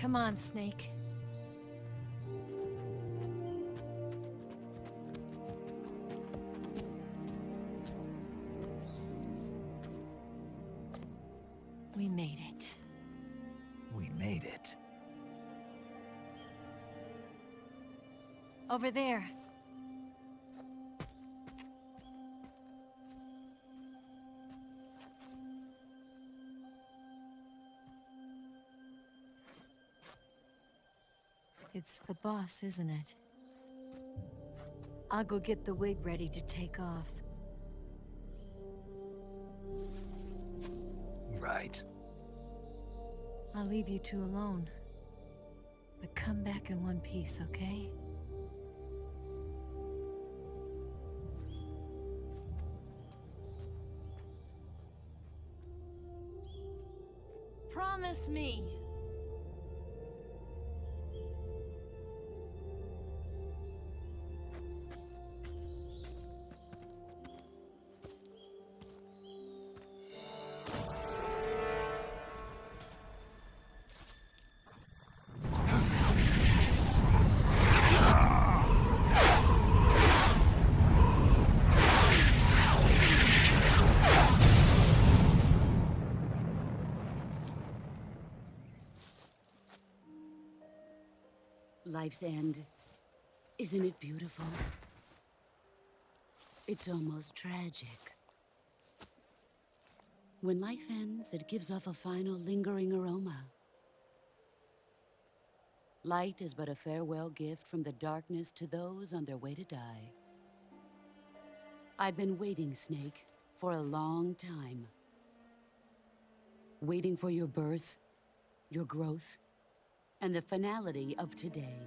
Come on, Snake. We made it. We made it. Over there. It's the boss, isn't it? I'll go get the wig ready to take off. Right. I'll leave you two alone. But come back in one piece, okay? Promise me! Life's end. Isn't it beautiful? It's almost tragic. When life ends, it gives off a final lingering aroma. Light is but a farewell gift from the darkness to those on their way to die. I've been waiting, Snake, for a long time. Waiting for your birth, your growth, and the finality of today.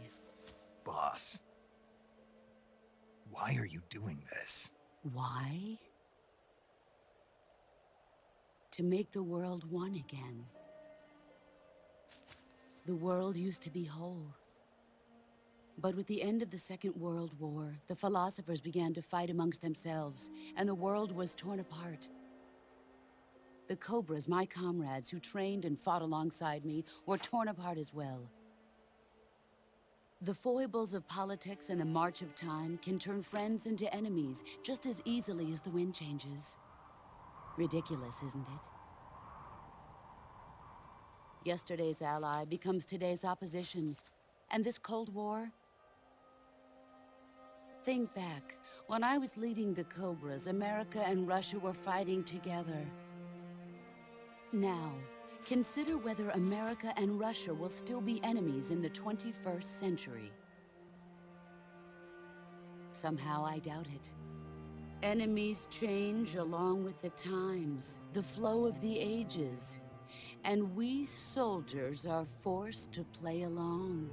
Boss. Why are you doing this? Why? To make the world one again. The world used to be whole. But with the end of the Second World War, the philosophers began to fight amongst themselves, and the world was torn apart. The Cobras, my comrades who trained and fought alongside me, were torn apart as well. The foibles of politics and the march of time can turn friends into enemies just as easily as the wind changes. Ridiculous, isn't it? Yesterday's ally becomes today's opposition, and this Cold War? Think back. When I was leading the Cobras, America and Russia were fighting together. Now, consider whether America and Russia will still be enemies in the 21st century. Somehow I doubt it. Enemies change along with the times, the flow of the ages, and we soldiers are forced to play along.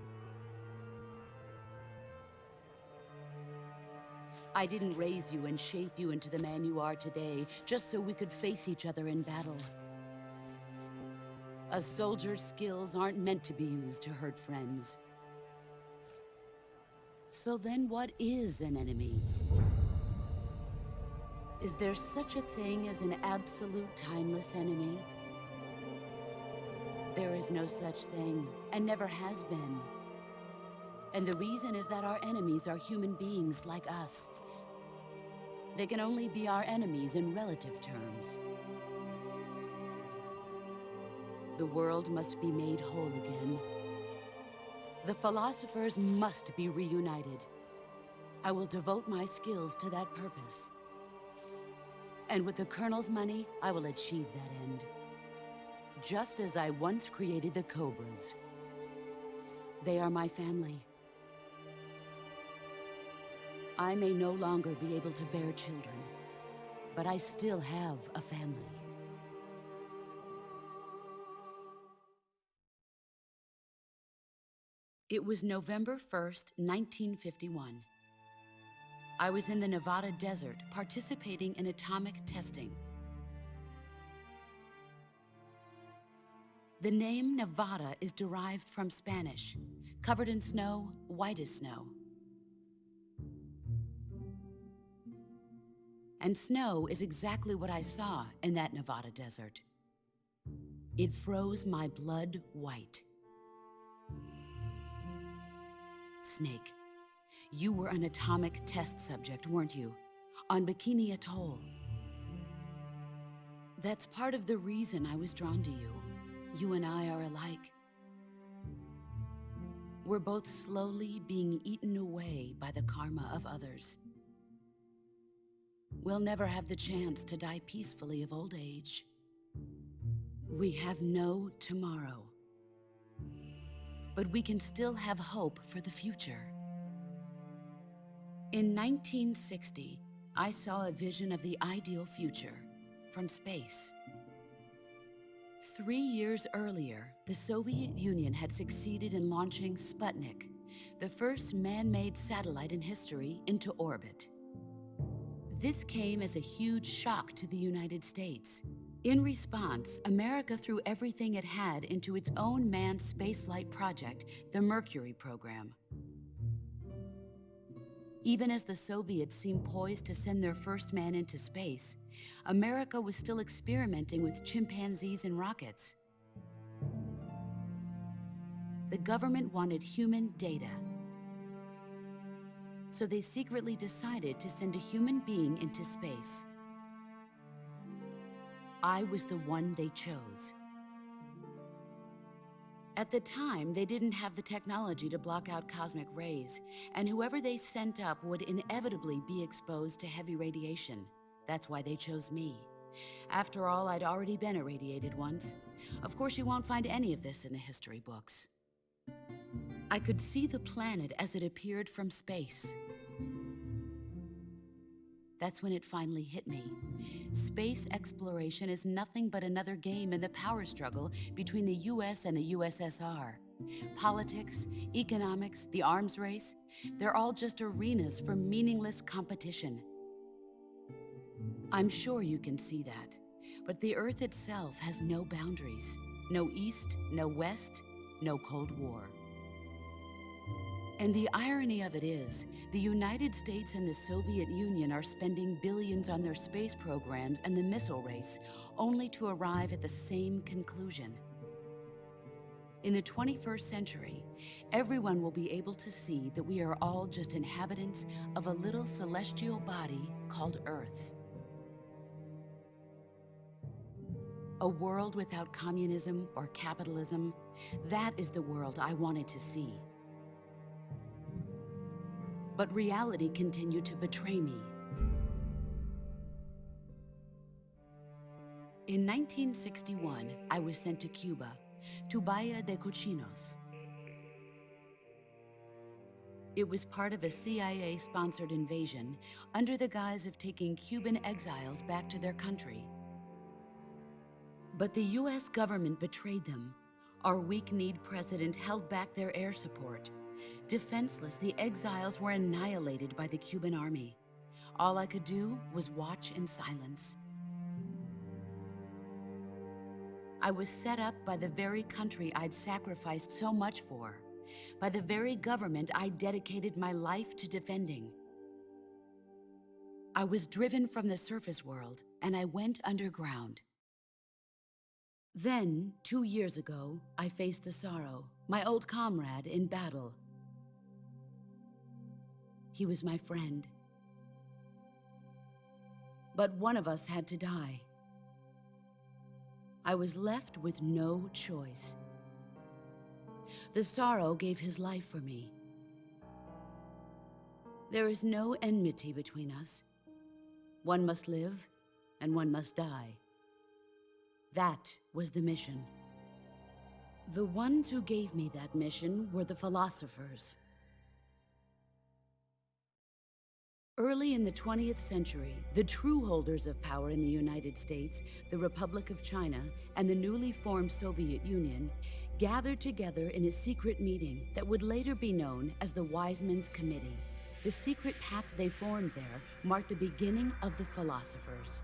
I didn't raise you and shape you into the man you are today just so we could face each other in battle. A soldier's skills aren't meant to be used to hurt friends. So then what is an enemy? Is there such a thing as an absolute timeless enemy? There is no such thing, and never has been. And the reason is that our enemies are human beings like us. They can only be our enemies in relative terms. The world must be made whole again. The philosophers must be reunited. I will devote my skills to that purpose. And with the Colonel's money, I will achieve that end. Just as I once created the Cobras. They are my family. I may no longer be able to bear children, but I still have a family. It was November 1st, 1951. I was in the Nevada desert participating in atomic testing. The name Nevada is derived from Spanish, covered in snow, white as snow. And snow is exactly what I saw in that Nevada desert. It froze my blood white. Snake, you were an atomic test subject, weren't you? On Bikini Atoll. That's part of the reason I was drawn to you. You and I are alike. We're both slowly being eaten away by the karma of others. We'll never have the chance to die peacefully of old age. We have no tomorrow. But we can still have hope for the future. In 1960, I saw a vision of the ideal future from space. 3 years earlier, the Soviet Union had succeeded in launching Sputnik, the first man-made satellite in history, into orbit. This came as a huge shock to the United States. In response, America threw everything it had into its own manned spaceflight project, the Mercury program. Even as the Soviets seemed poised to send their first man into space, America was still experimenting with chimpanzees and rockets. The government wanted human data. So they secretly decided to send a human being into space. I was the one they chose. At the time, they didn't have the technology to block out cosmic rays, and whoever they sent up would inevitably be exposed to heavy radiation. That's why they chose me. After all, I'd already been irradiated once. Of course, you won't find any of this in the history books. I could see the planet as it appeared from space. That's when it finally hit me. Space exploration is nothing but another game in the power struggle between the US and the USSR. Politics, economics, the arms race, they're all just arenas for meaningless competition. I'm sure you can see that, but the Earth itself has no boundaries. No East, no West, no Cold War. And the irony of it is, the United States and the Soviet Union are spending billions on their space programs and the missile race, only to arrive at the same conclusion. In the 21st century, everyone will be able to see that we are all just inhabitants of a little celestial body called Earth. A world without communism or capitalism, that is the world I wanted to see. But reality continued to betray me. In 1961, I was sent to Cuba, to Bahia de Cochinos. It was part of a CIA-sponsored invasion under the guise of taking Cuban exiles back to their country. But the US government betrayed them. Our weak-kneed president held back their air support. Defenseless, the exiles were annihilated by the Cuban army. All I could do was watch in silence. I was set up by the very country I'd sacrificed so much for, by the very government I dedicated my life to defending. I was driven from the surface world, and I went underground. Then, 2 years ago, I faced the Sorrow, my old comrade in battle. He was my friend. But one of us had to die. I was left with no choice. The Sorrow gave his life for me. There is no enmity between us. One must live, and one must die. That was the mission. The ones who gave me that mission were the philosophers. Early in the 20th century, the true holders of power in the United States, the Republic of China, and the newly formed Soviet Union gathered together in a secret meeting that would later be known as the Wise Men's Committee. The secret pact they formed there marked the beginning of the philosophers.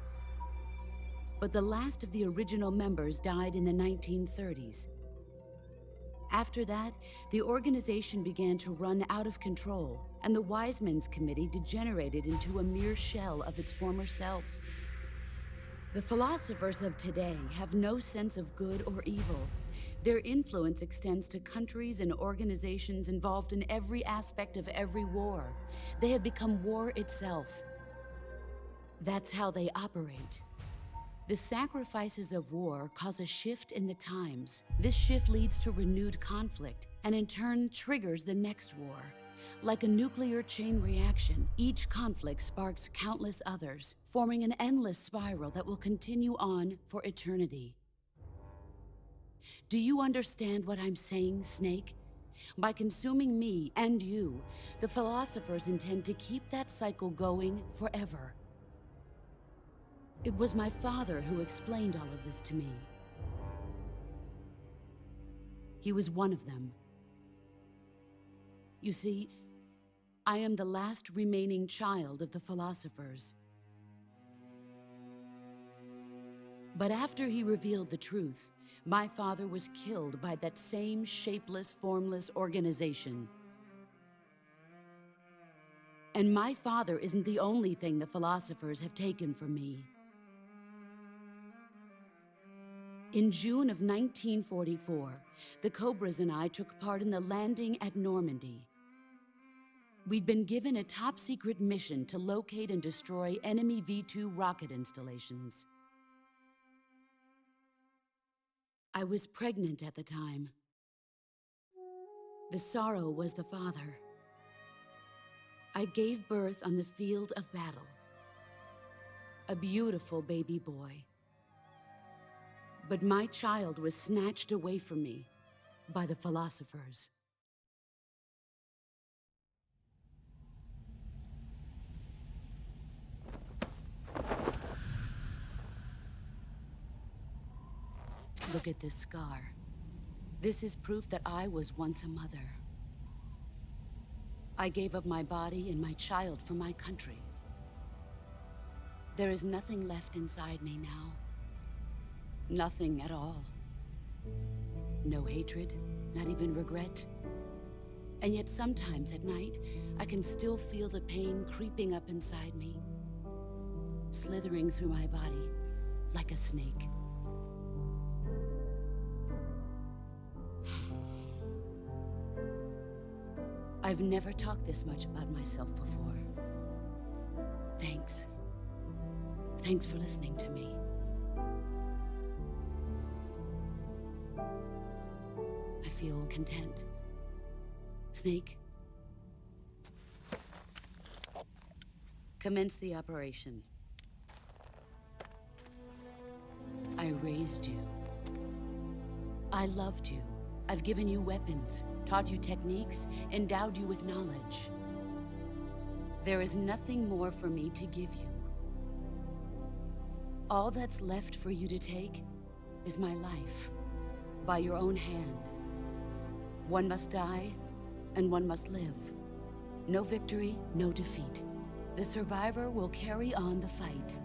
But the last of the original members died in the 1930s. After that, the organization began to run out of control, and the Wise Men's Committee degenerated into a mere shell of its former self. The philosophers of today have no sense of good or evil. Their influence extends to countries and organizations involved in every aspect of every war. They have become war itself. That's how they operate. The sacrifices of war cause a shift in the times. This shift leads to renewed conflict, and in turn triggers the next war. Like a nuclear chain reaction, each conflict sparks countless others, forming an endless spiral that will continue on for eternity. Do you understand what I'm saying, Snake? By consuming me and you, the philosophers intend to keep that cycle going forever. It was my father who explained all of this to me. He was one of them. You see, I am the last remaining child of the philosophers. But after he revealed the truth, my father was killed by that same shapeless, formless organization. And my father isn't the only thing the philosophers have taken from me. In June of 1944, the Cobras and I took part in the landing at Normandy. We'd been given a top-secret mission to locate and destroy enemy V-2 rocket installations. I was pregnant at the time. The sorrow was the father. I gave birth on the field of battle. A beautiful baby boy. But my child was snatched away from me by the philosophers. Look at this scar. This is proof that I was once a mother. I gave up my body and my child for my country. There is nothing left inside me now. Nothing at all. No hatred, not even regret. And yet sometimes at night, I can still feel the pain creeping up inside me, slithering through my body like a snake. I've never talked this much about myself before. Thanks. Thanks for listening to me. I feel content. Snake, commence the operation. I raised you. I loved you. I've given you weapons, taught you techniques, endowed you with knowledge. There is nothing more for me to give you. All that's left for you to take is my life, by your own hand. One must die, and one must live. No victory, no defeat. The survivor will carry on the fight.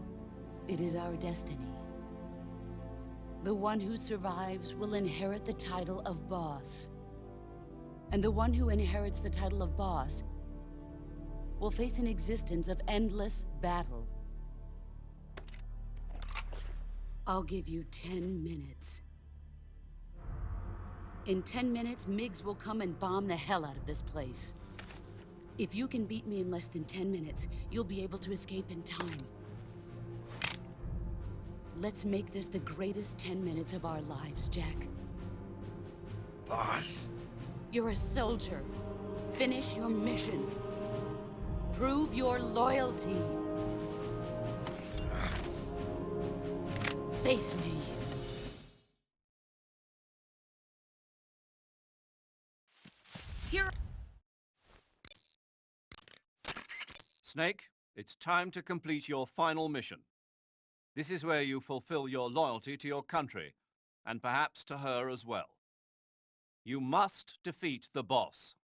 It is our destiny. The one who survives will inherit the title of boss. And the one who inherits the title of boss will face an existence of endless battle. I'll give you 10 minutes. In 10 minutes, MiGs will come and bomb the hell out of this place. If you can beat me in less than 10 minutes, you'll be able to escape in time. Let's make this the greatest 10 minutes of our lives, Jack. Boss. You're a soldier. Finish your mission. Prove your loyalty. Face me. Here. Snake, it's time to complete your final mission. This is where you fulfill your loyalty to your country, and perhaps to her as well. You must defeat the boss.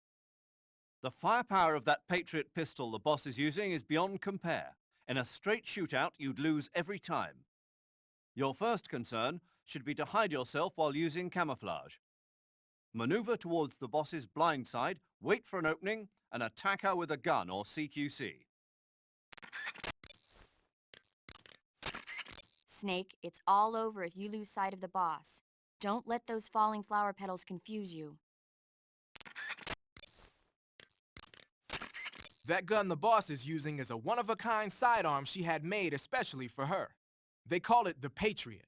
The firepower of that Patriot pistol the boss is using is beyond compare. In a straight shootout, you'd lose every time. Your first concern should be to hide yourself while using camouflage. Maneuver towards the boss's blind side, wait for an opening, and attack her with a gun or CQC. Snake, it's all over if you lose sight of the boss. Don't let those falling flower petals confuse you. That gun the boss is using is a one-of-a-kind sidearm she had made especially for her. They call it the Patriot.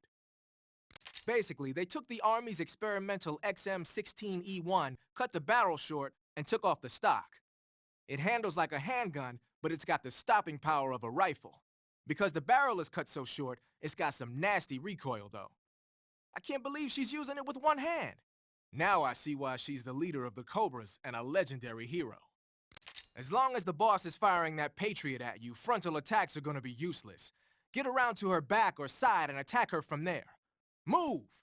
Basically, they took the Army's experimental XM-16E1, cut the barrel short, and took off the stock. It handles like a handgun, but it's got the stopping power of a rifle. Because the barrel is cut so short, it's got some nasty recoil, though. I can't believe she's using it with one hand. Now I see why she's the leader of the Cobras and a legendary hero. As long as the boss is firing that Patriot at you, frontal attacks are gonna be useless. Get around to her back or side and attack her from there. Move!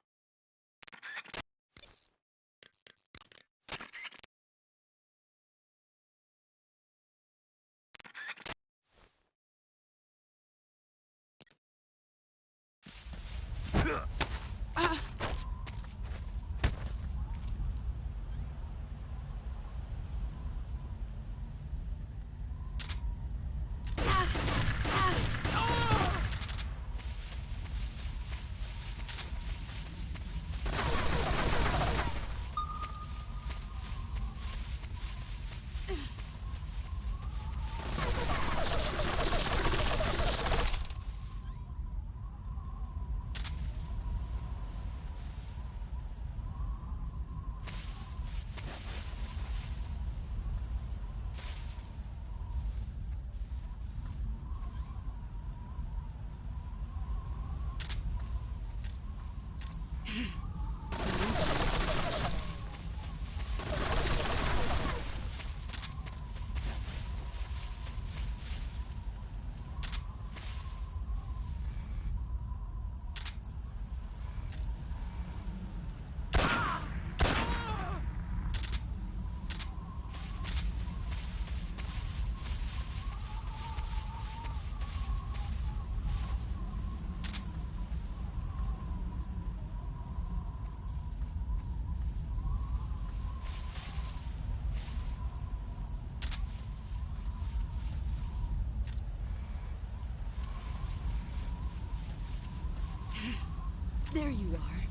There you are.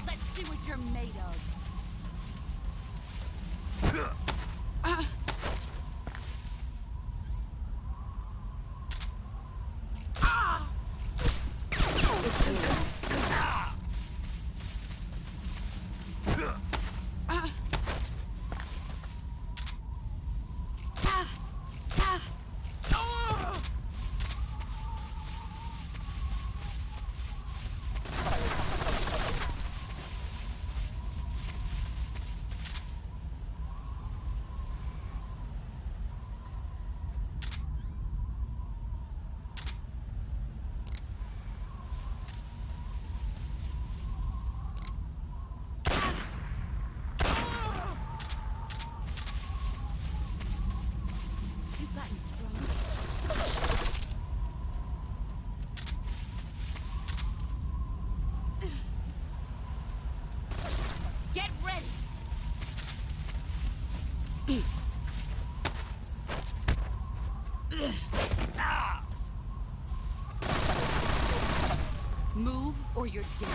Let's see what you're made of. It's yours. You've gotten stronger. Get ready! Move or you're dead.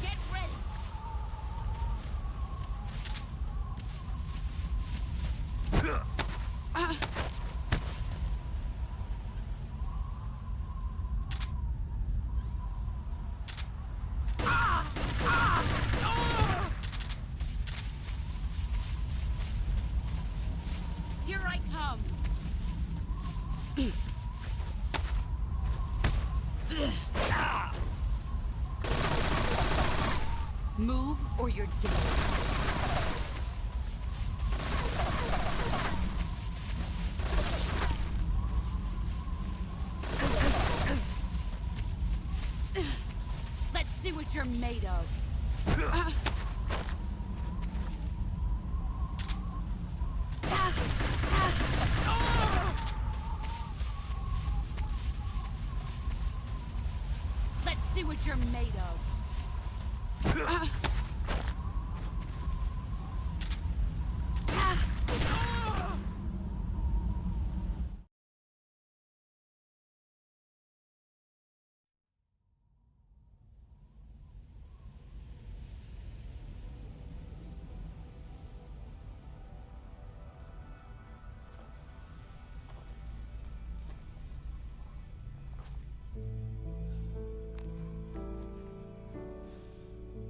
Get ready! Here I come! Move or you're dead. Let's see what you're made of. you're made of.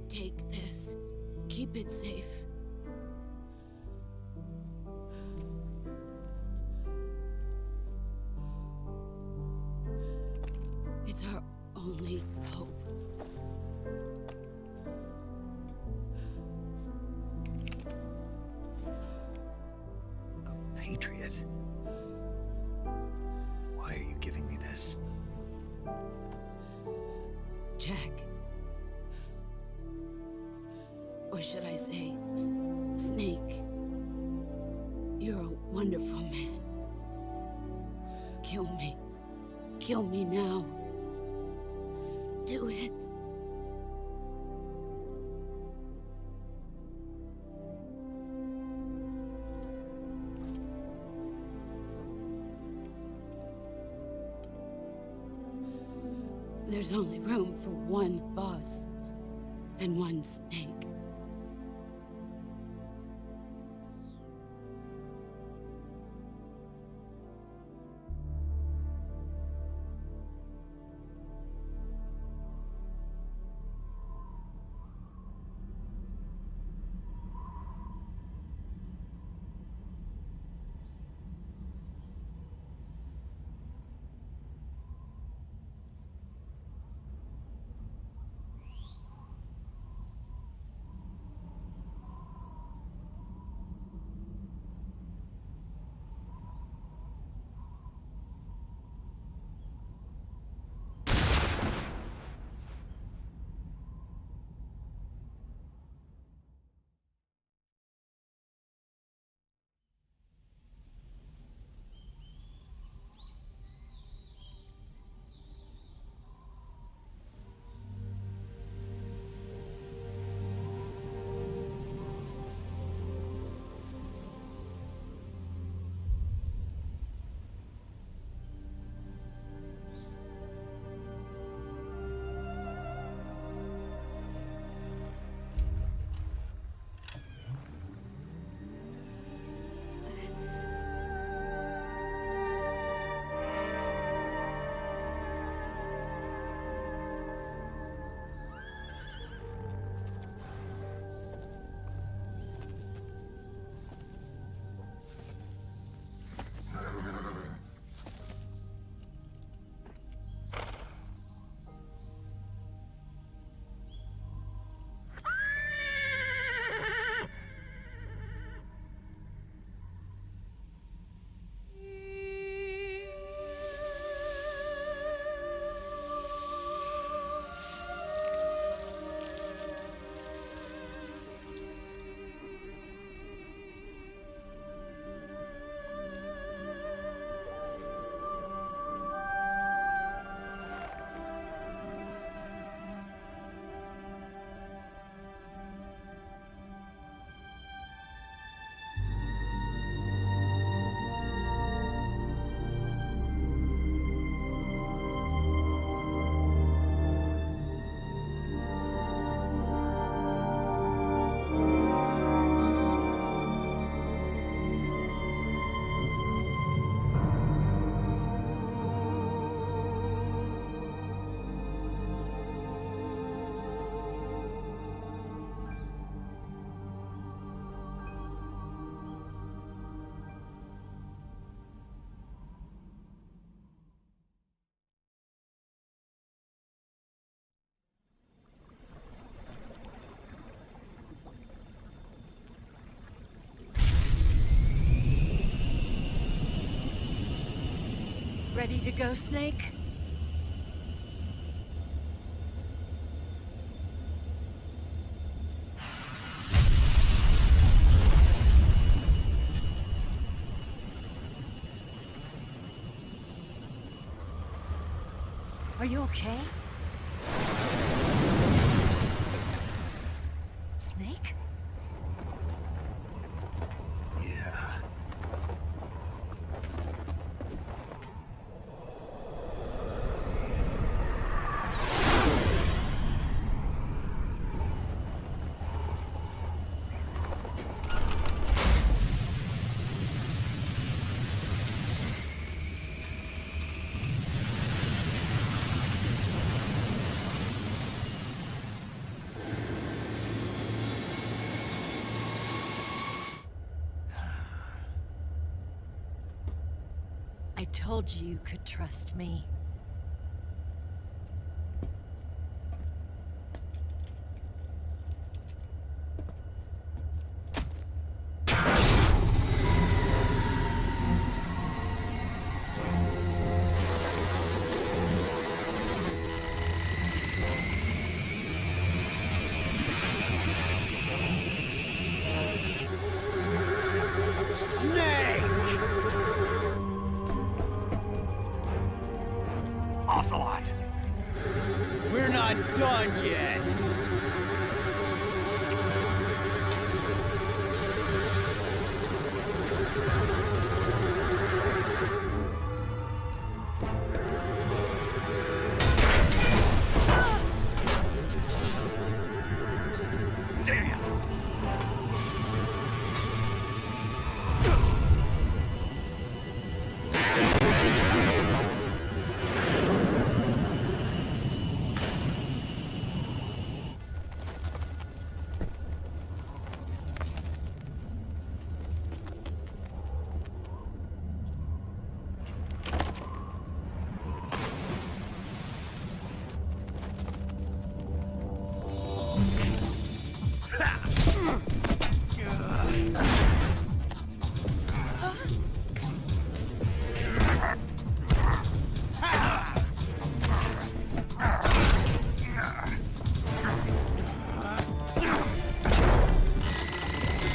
Take this. Keep it safe. It's our only hope. A patriot? Why are you giving me this? Jack. Or should I say, Snake? You're a wonderful man. Kill me. Kill me now. Do it. There's only room for one boss and one snake. Ready to go, Snake? Are you okay? I told you you could trust me. Ocelot! We're not done yet! Damn!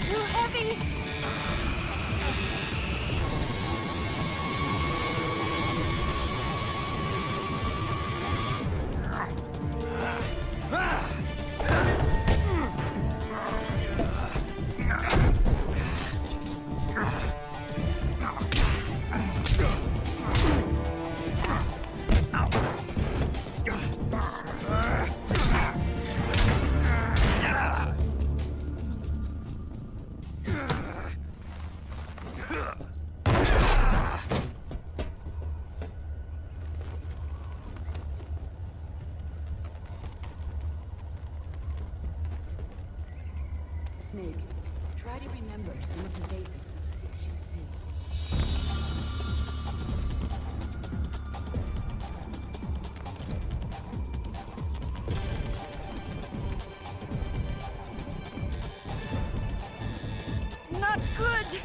Too heavy! Snake, try to remember some of the basics of CQC. Not good!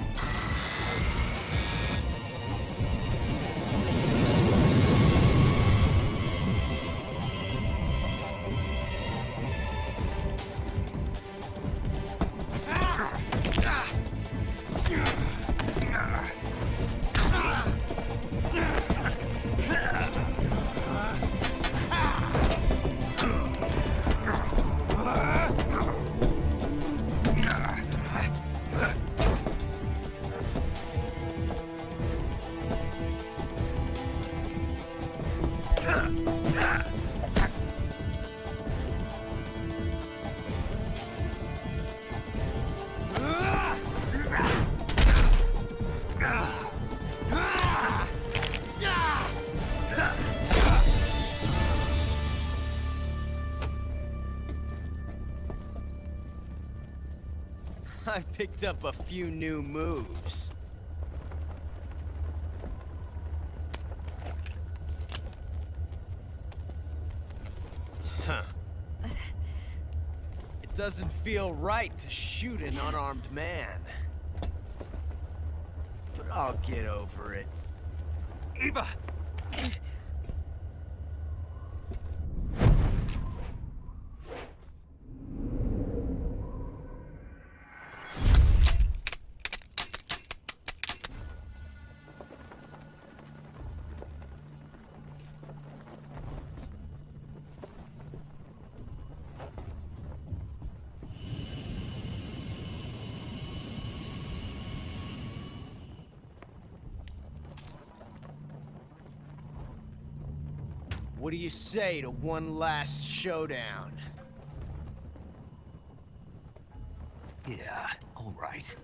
I've picked up a few new moves. Huh. It doesn't feel right to shoot an unarmed man. But I'll get over it. Eva! What do you say to one last showdown? Yeah, all right.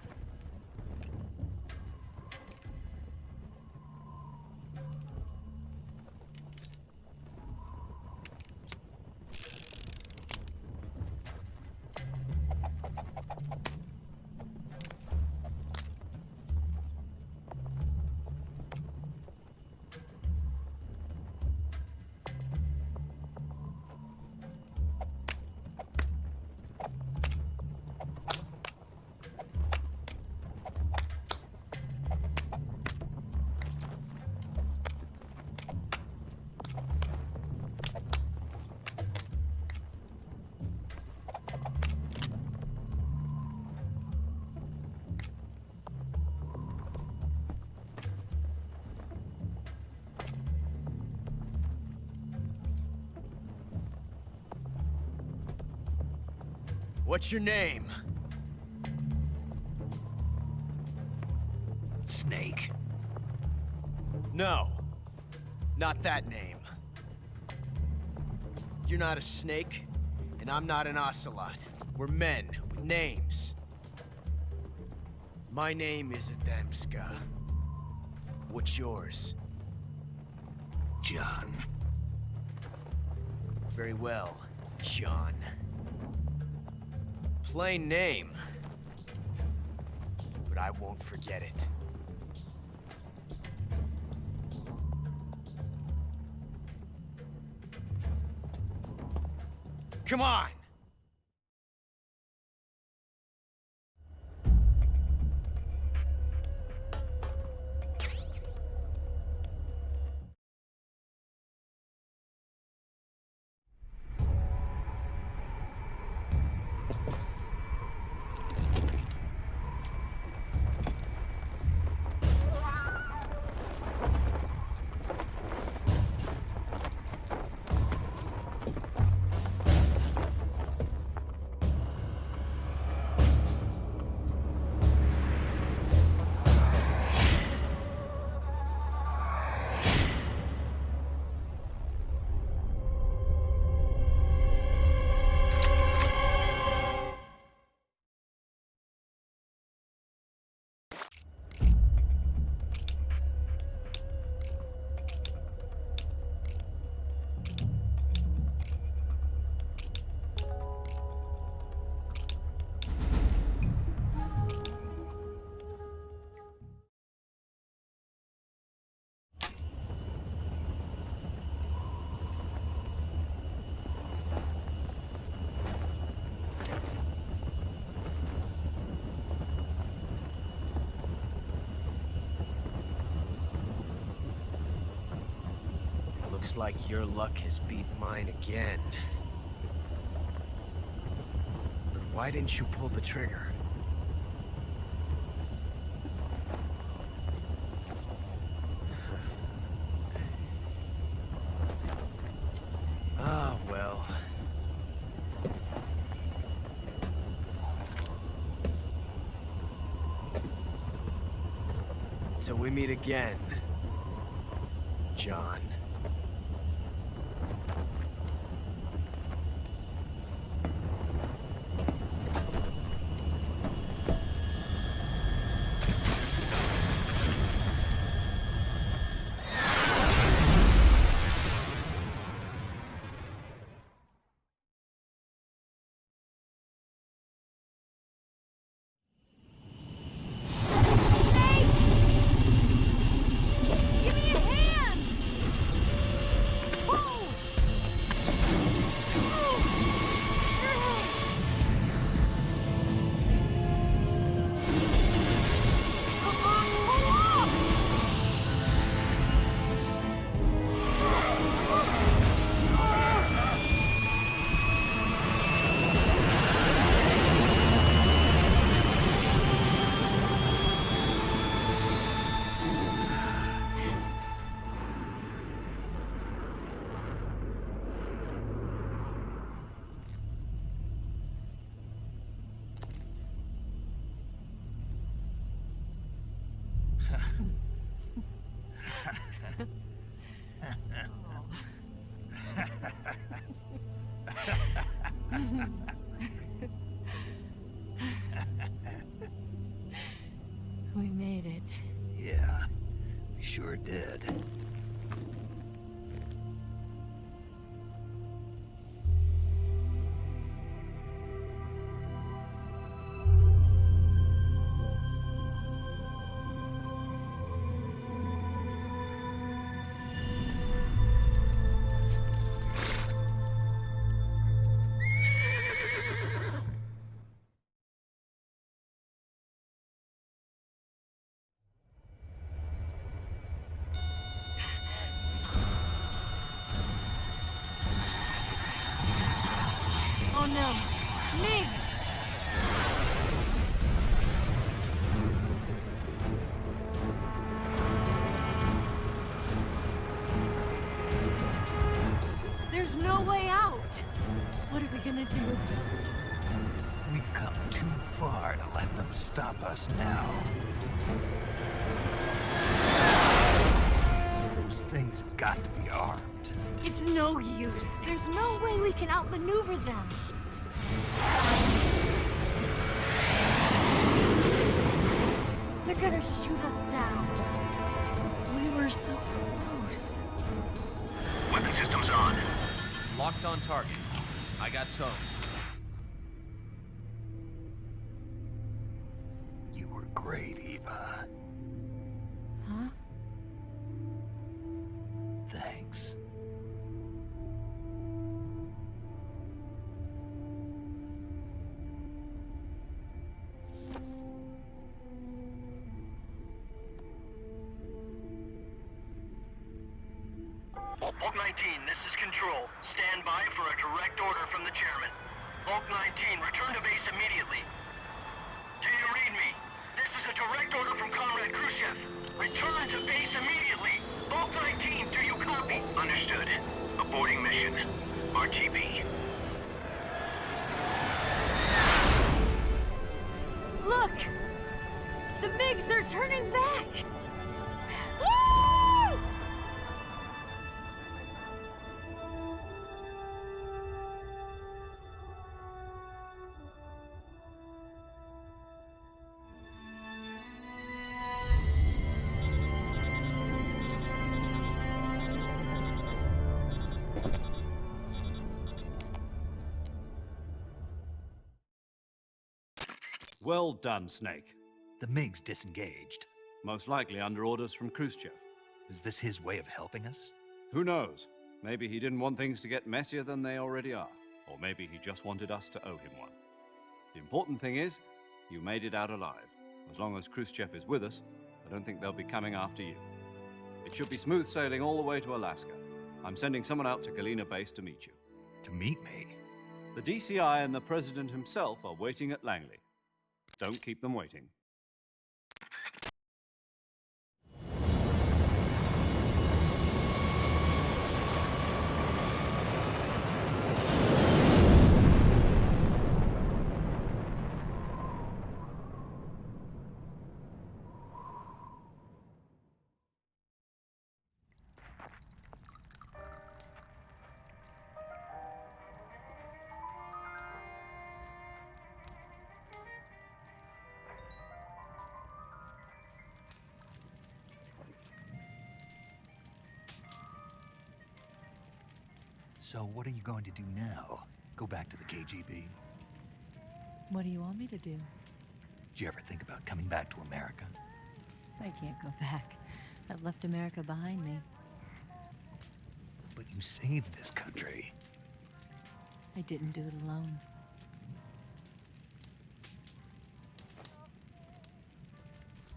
What's your name? Snake. No. Not that name. You're not a snake, and I'm not an ocelot. We're men with names. My name is Adamska. What's yours? John. Very well, John. Plain name. But I won't forget it. Come on! Looks like your luck has beat mine again. But why didn't you pull the trigger? Ah, well. Till we meet again, John. We made it. Yeah, we sure did. Oh no! Migs! There's no way out! What are we gonna do? too far to let them stop us now. Those things have got to be armed. It's no use. There's no way we can outmaneuver them. They're gonna shoot us down. We were so close. Weapon systems on. Locked on target. I got tone. You were great, Eva. Huh? Thanks. Bulk 19, this is Control. Stand by for a direct order from the chairman. Bulk 19, return to base immediately. Do you read me? This is a direct order from Comrade Khrushchev. Return to base immediately. Bulk 19, do you copy? Understood. Aborting mission. RTB. Look! The MiGs, they're turning back! Woo! Well done, Snake. The MiG's disengaged. Most likely under orders from Khrushchev. Is this his way of helping us? Who knows? Maybe he didn't want things to get messier than they already are. Or maybe he just wanted us to owe him one. The important thing is, you made it out alive. As long as Khrushchev is with us, I don't think they'll be coming after you. It should be smooth sailing all the way to Alaska. I'm sending someone out to Galena Base to meet you. To meet me? The DCI and the President himself are waiting at Langley. Don't keep them waiting. So what are you going to do now? Go back to the KGB? What do you want me to do? Did you ever think about coming back to America? I can't go back. I've left America behind me. But you saved this country. I didn't do it alone.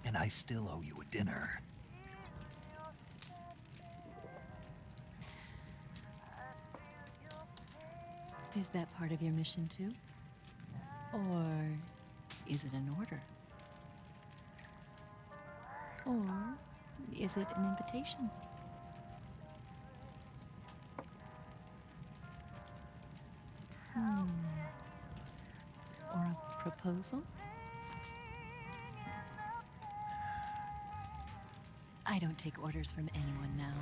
And I still owe you a dinner. Is that part of your mission too? Or is it an order? Or is it an invitation? Or a proposal? I don't take orders from anyone now.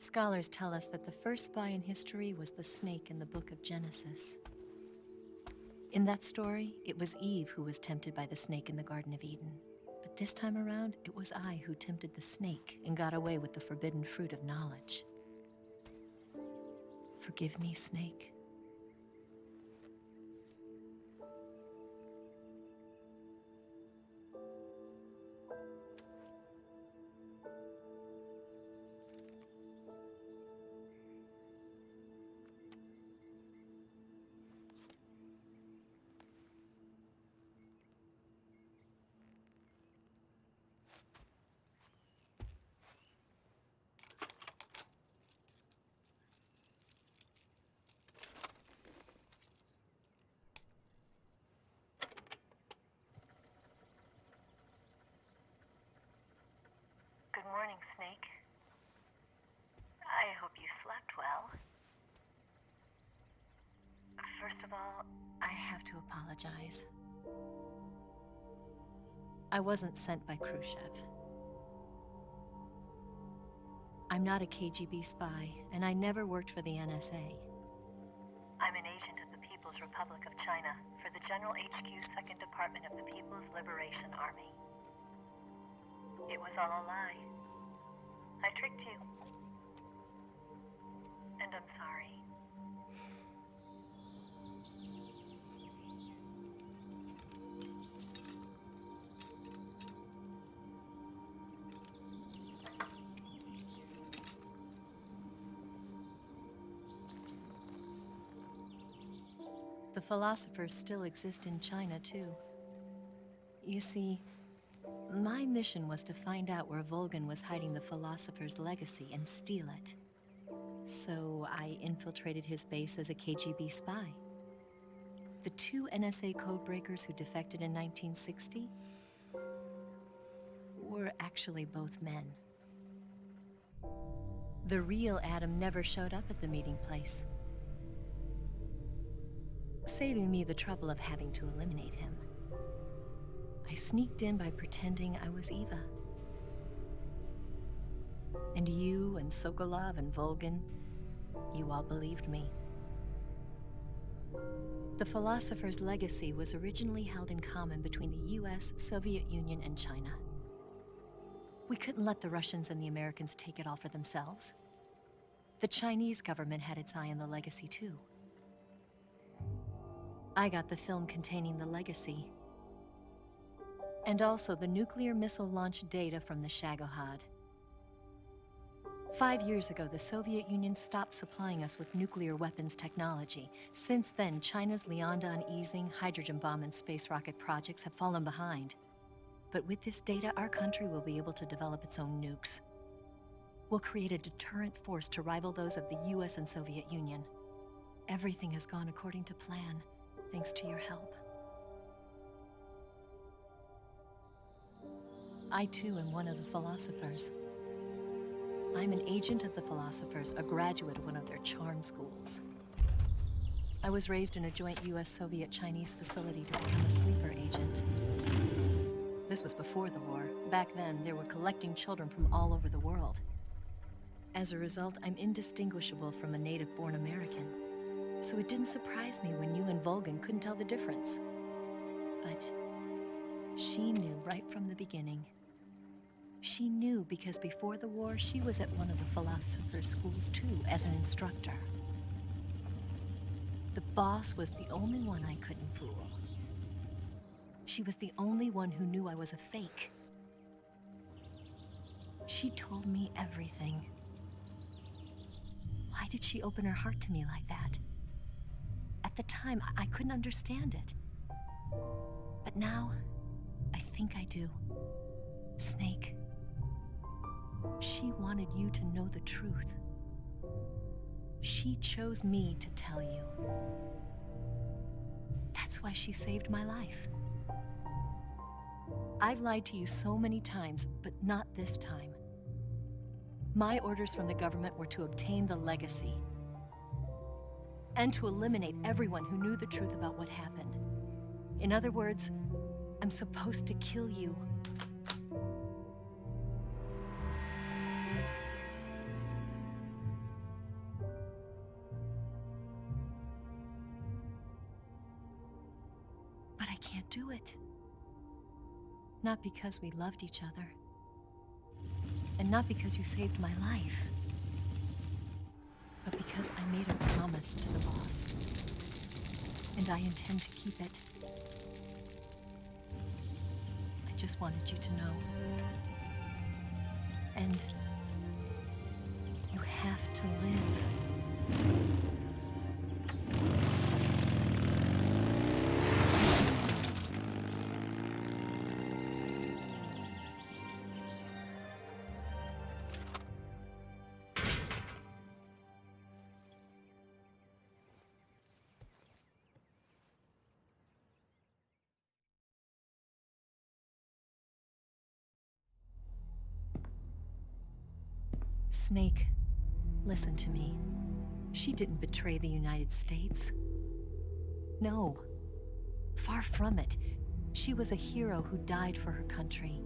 Scholars tell us that the first spy in history was the snake in the book of Genesis. In that story, it was Eve who was tempted by the snake in the Garden of Eden. But this time around, it was I who tempted the snake and got away with the forbidden fruit of knowledge. Forgive me, Snake. Good morning, Snake. I hope you slept well. First of all, I have to apologize. I wasn't sent by Khrushchev. I'm not a KGB spy, and I never worked for the NSA. I'm an agent of the People's Republic of China for the General HQ 2nd Department of the People's Liberation Army. It was all a lie. I tricked you. And I'm sorry. The philosophers still exist in China, too. You see, my mission was to find out where Volgan was hiding the philosopher's legacy and steal it. So I infiltrated his base as a KGB spy. The two NSA codebreakers who defected in 1960 were actually both men. The real Adam never showed up at the meeting place, saving me the trouble of having to eliminate him. I sneaked in by pretending I was Eva. And you and Sokolov and Volgan, you all believed me. The philosopher's legacy was originally held in common between the US, Soviet Union, and China. We couldn't let the Russians and the Americans take it all for themselves. The Chinese government had its eye on the legacy too. I got the film containing the legacy, and also the nuclear missile launch data from the Shagohod. 5 years ago, the Soviet Union stopped supplying us with nuclear weapons technology. Since then, China's Liaodong easing, hydrogen bomb, and space rocket projects have fallen behind. But with this data, our country will be able to develop its own nukes. We'll create a deterrent force to rival those of the US and Soviet Union. Everything has gone according to plan, thanks to your help. I too am one of the philosophers. I'm an agent of the philosophers, a graduate of one of their charm schools. I was raised in a joint US-Soviet-Chinese facility to become a sleeper agent. This was before the war. Back then, they were collecting children from all over the world. As a result, I'm indistinguishable from a native-born American. So it didn't surprise me when you and Volgan couldn't tell the difference. But she knew right from the beginning. She knew because before the war, she was at one of the philosopher's schools too, as an instructor. The boss was the only one I couldn't fool. She was the only one who knew I was a fake. She told me everything. Why did she open her heart to me like that? At the time, I couldn't understand it. But now, I think I do. Snake. She wanted you to know the truth. She chose me to tell you. That's why she saved my life. I've lied to you so many times, but not this time. My orders from the government were to obtain the legacy and to eliminate everyone who knew the truth about what happened. In other words, I'm supposed to kill you. can't do it. Not because we loved each other. And not because you saved my life. But because I made a promise to the boss. And I intend to keep it. I just wanted you to know. And you have to live. Snake, listen to me. She didn't betray the United States. No. Far from it. She was a hero who died for her country.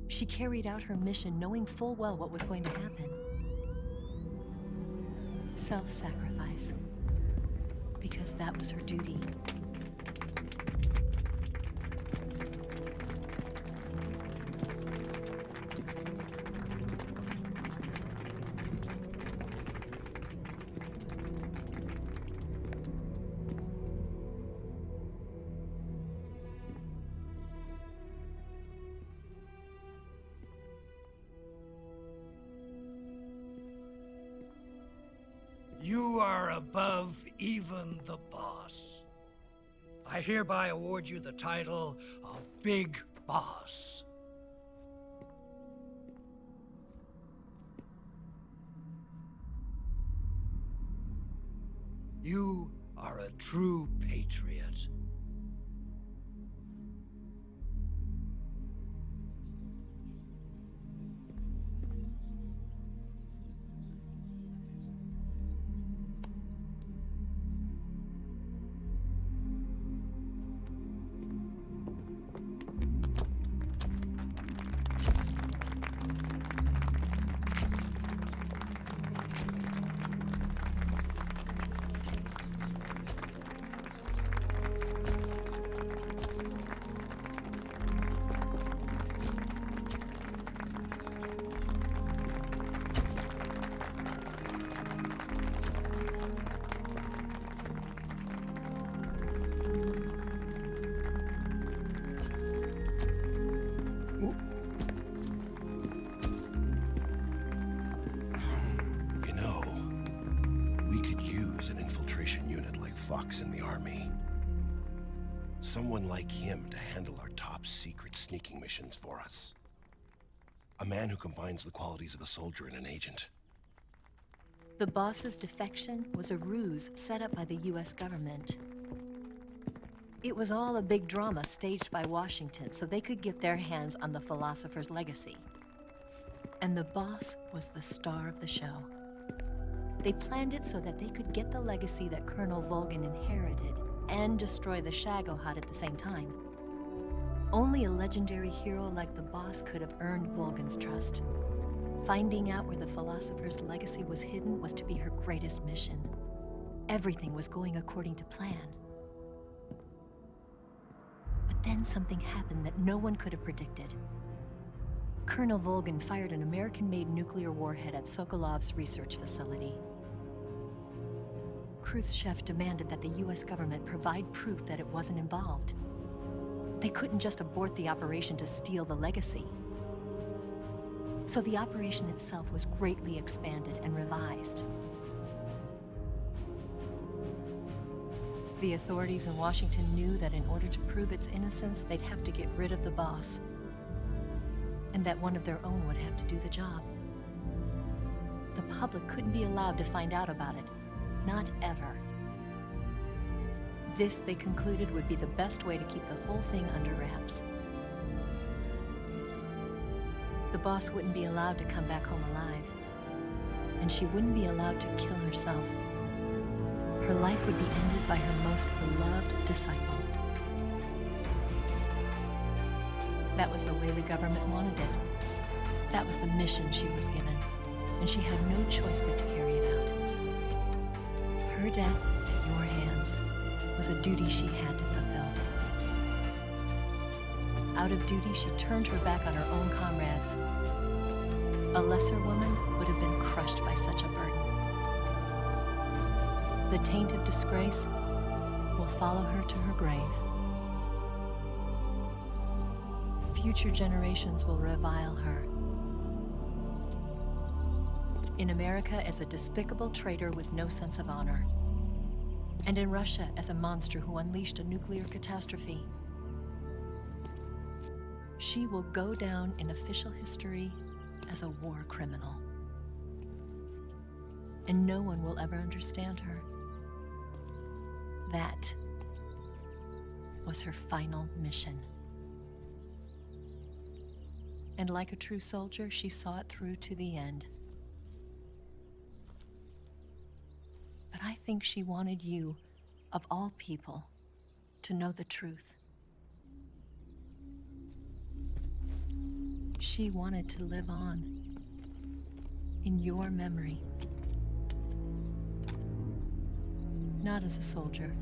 She carried out her mission knowing full well what was going to happen. Self-sacrifice. Because that was her duty. You are above even the boss. I hereby award you the title of Big Boss. You are a true patriot. You know, we could use an infiltration unit like Fox in the army. Someone like him to handle our top secret sneaking missions for us. A man who combines the qualities of a soldier and an agent. The boss's defection was a ruse set up by the US government. It was all a big drama staged by Washington so they could get their hands on the philosopher's legacy. And the boss was the star of the show. They planned it so that they could get the legacy that Colonel Volgin inherited and destroy the Shagohod at the same time. Only a legendary hero like the boss could have earned Volgin's trust. Finding out where the philosopher's legacy was hidden was to be her greatest mission. Everything was going according to plan. But then something happened that no one could have predicted. Colonel Volgin fired an American-made nuclear warhead at Sokolov's research facility. Khrushchev demanded that the US government provide proof that it wasn't involved. They couldn't just abort the operation to steal the legacy. So the operation itself was greatly expanded and revised. The authorities in Washington knew that in order to prove its innocence, they'd have to get rid of the boss. And that one of their own would have to do the job. The public couldn't be allowed to find out about it. Not ever. This, they concluded, would be the best way to keep the whole thing under wraps. The boss wouldn't be allowed to come back home alive. And she wouldn't be allowed to kill herself. Her life would be ended by her most beloved disciple. That was the way the government wanted it. That was the mission she was given, and she had no choice but to carry it out. Her death at your hands was a duty she had to fulfill. Out of duty, she turned her back on her own comrades. A lesser woman would have been crushed by such a burden. The taint of disgrace will follow her to her grave. Future generations will revile her. In America as a despicable traitor with no sense of honor. And in Russia as a monster who unleashed a nuclear catastrophe. She will go down in official history as a war criminal. And no one will ever understand her. That was her final mission. And like a true soldier, she saw it through to the end. But I think she wanted you, of all people, to know the truth. She wanted to live on in your memory. Not as a soldier,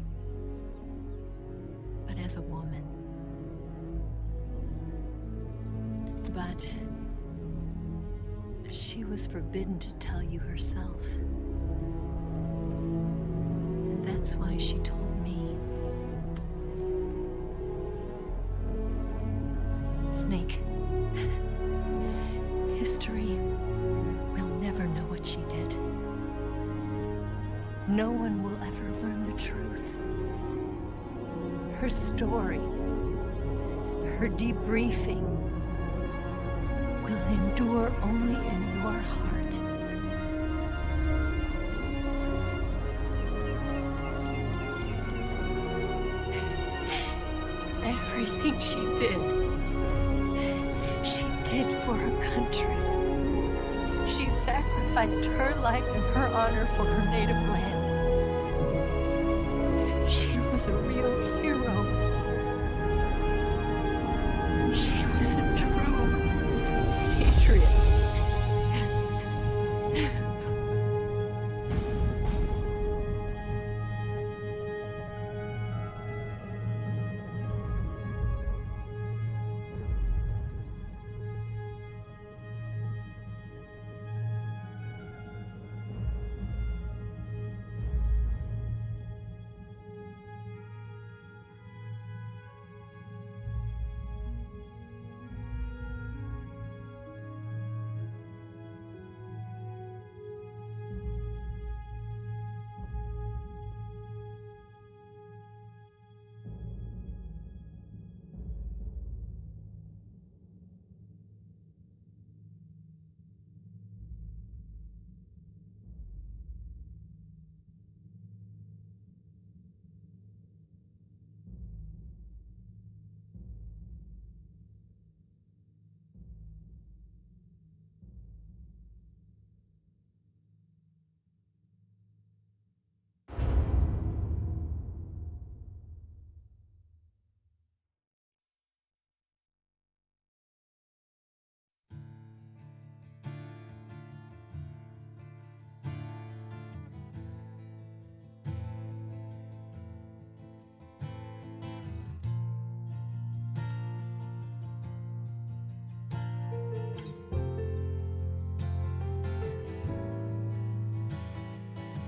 but as a woman. But she was forbidden to tell you herself. And that's why she told me. Snake, history will never know what she did. No one will ever learn the truth. Her story, her debriefing, will endure only in your heart. Everything she did for her country. She sacrificed her life and her honor for her native land. She was a real hero. She was a true patriot.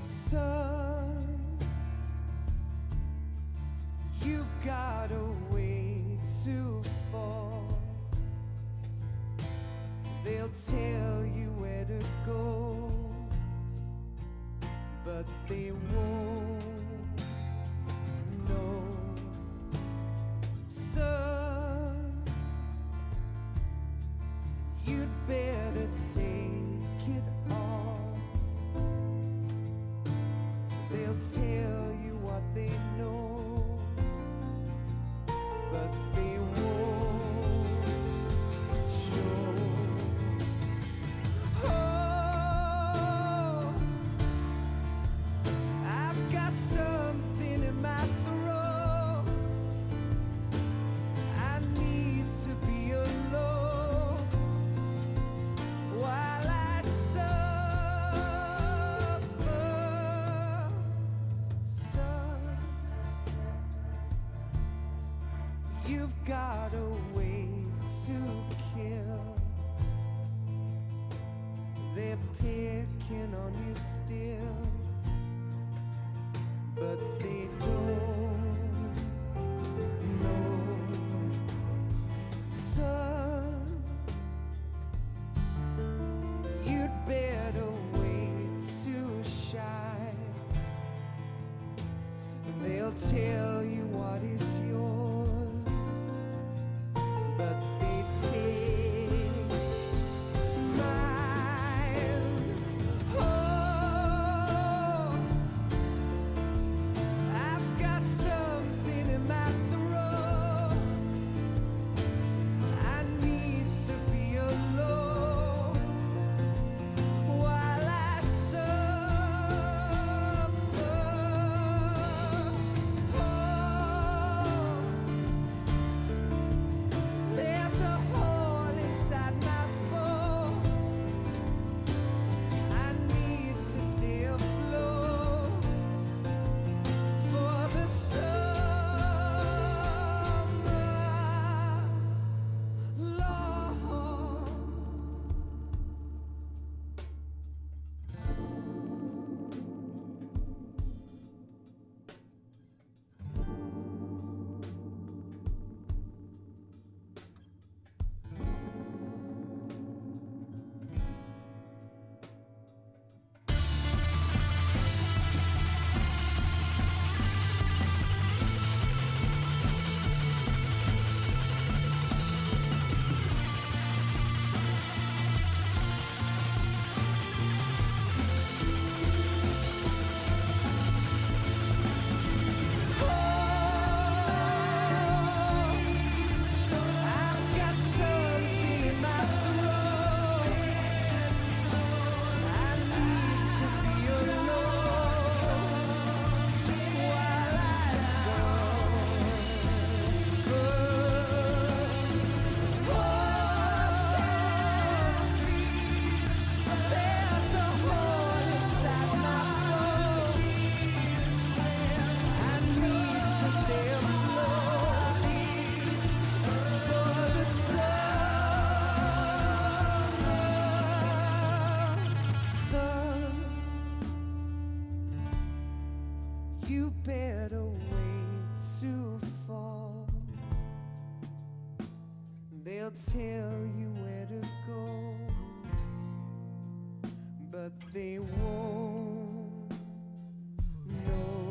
Son, you've got a way to fall. They'll tell you where to go, but they won't know. Son, you'd better take it all. They'll tell you what they know, but they won't show. Oh, I've got something in my throat. I need to be alone while I suffer. Son, you've got a way to kill. They're picking on you still, but they don't know. Son, you'd better wait to shine. They'll tell you what is yours, but they take mine. Oh, I've got something in my throat. I need to be alone while I suffer. Oh, there's a hole inside my bones. I need to stay afloat for the summer, Lord. I've got something in my throat. I need to be alone while I suffer. There's a hole inside my bones. I need to stay afloat for the summer. Son, you better wait to fall. They'll tell you where to go, but they won't know.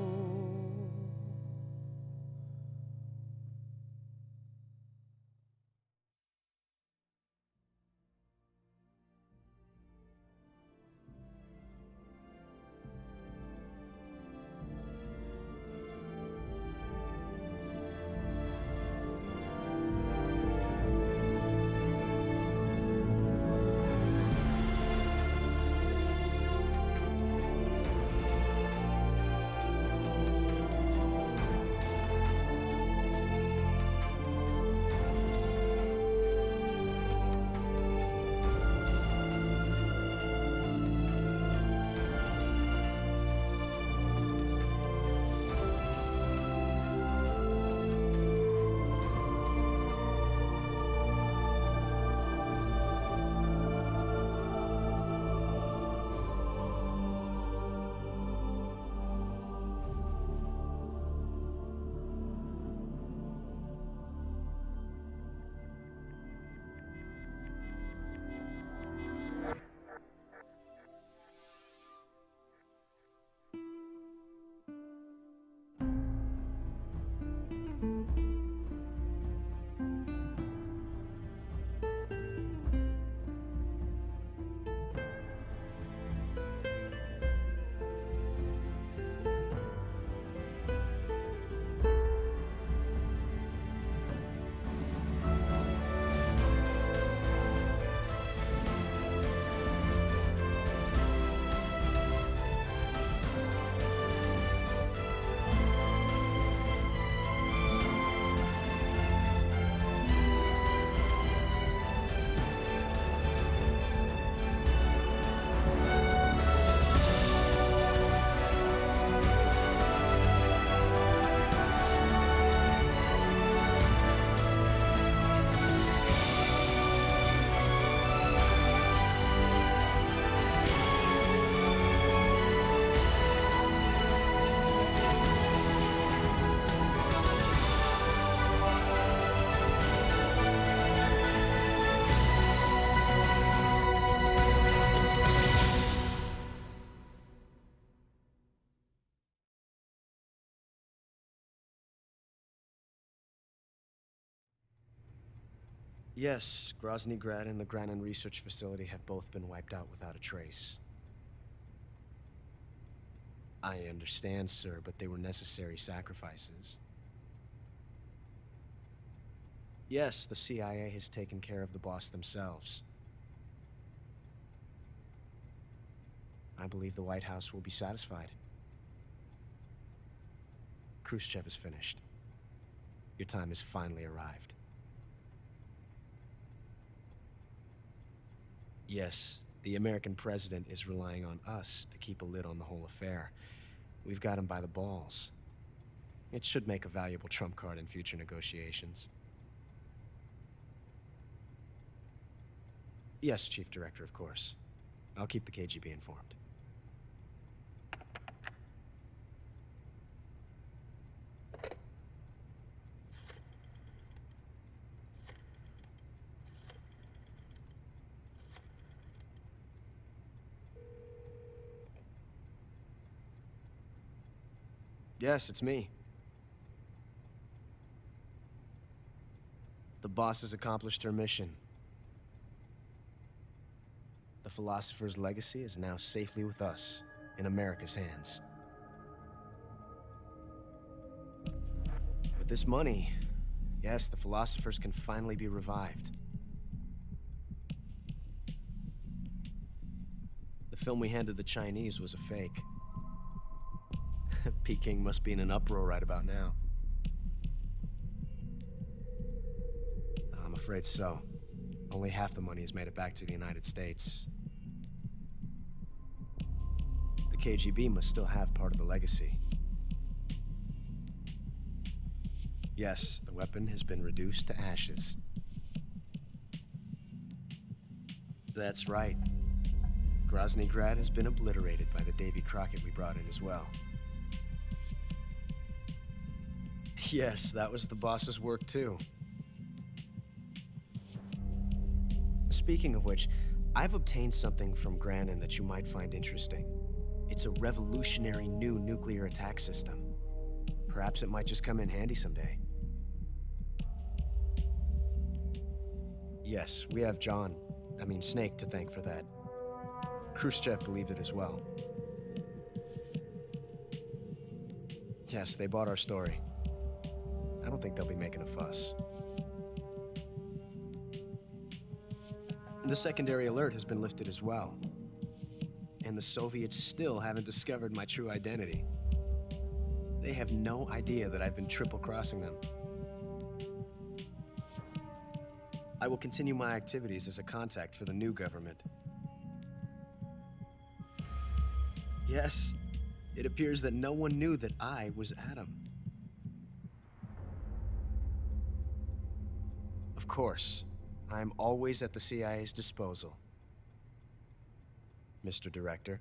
Yes, Grozny Grad and the Granin Research Facility have both been wiped out without a trace. I understand, sir, but they were necessary sacrifices. Yes, the CIA has taken care of the boss themselves. I believe the White House will be satisfied. Khrushchev is finished. Your time has finally arrived. Yes, the American president is relying on us to keep a lid on the whole affair. We've got him by the balls. It should make a valuable trump card in future negotiations. Yes, Chief Director, of course. I'll keep the KGB informed. Yes, it's me. The boss has accomplished her mission. The philosopher's legacy is now safely with us, in America's hands. With this money, yes, the philosophers can finally be revived. The film we handed the Chinese was a fake. Peking must be in an uproar right about now. I'm afraid so. Only half the money has made it back to the United States. The KGB must still have part of the legacy. Yes, the weapon has been reduced to ashes. That's right. Grozny Grad has been obliterated by the Davy Crockett we brought in as well. Yes, that was the boss's work too. Speaking of which, I've obtained something from Granin that you might find interesting. It's a revolutionary new nuclear attack system. Perhaps it might just come in handy someday. Yes, we have Snake to thank for that. Khrushchev believed it as well. Yes, they bought our story. I don't think they'll be making a fuss. The secondary alert has been lifted as well. And the Soviets still haven't discovered my true identity. They have no idea that I've been triple-crossing them. I will continue my activities as a contact for the new government. Yes, it appears that no one knew that I was Adam. Of course, I'm always at the CIA's disposal, Mr. Director.